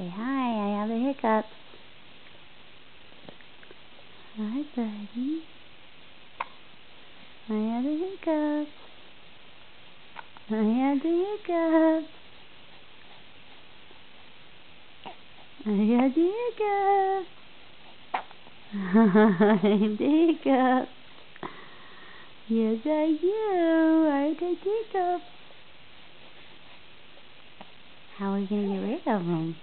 Say hi, I have the hiccups. Hi, buddy. I have the hiccups. I have the hiccups. I have the hiccups. I have the hiccups. Yes, I do. I have the hiccups. How are we going to get rid of them?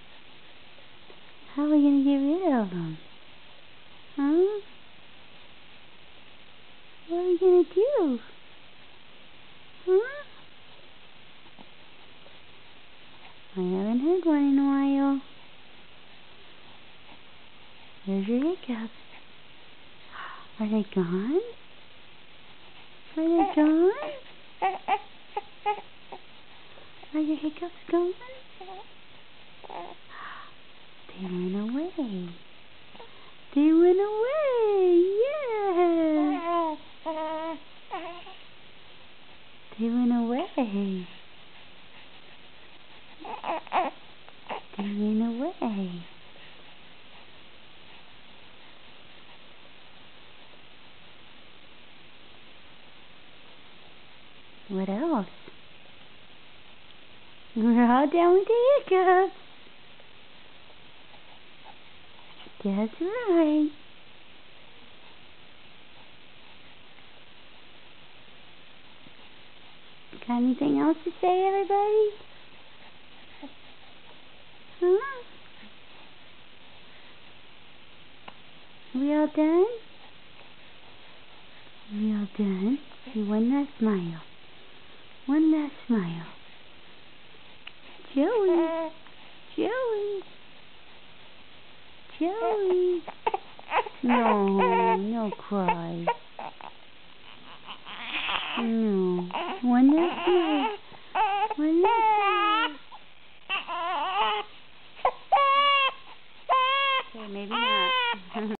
How are we going to get rid of them? Huh? What are we going to do? Huh? I haven't heard one in a while. There's your hiccups. Are they gone? Are they gone? Are your hiccups gone? They went away. They went away. Yeah. They went away. They went away. What else? We're all down with the hiccups. That's right. Got anything else to say, everybody? Huh? Are we all done? Are we all done? See, one last smile. One last smile. Joey. Joey. Joey. No cry. No. One last smile.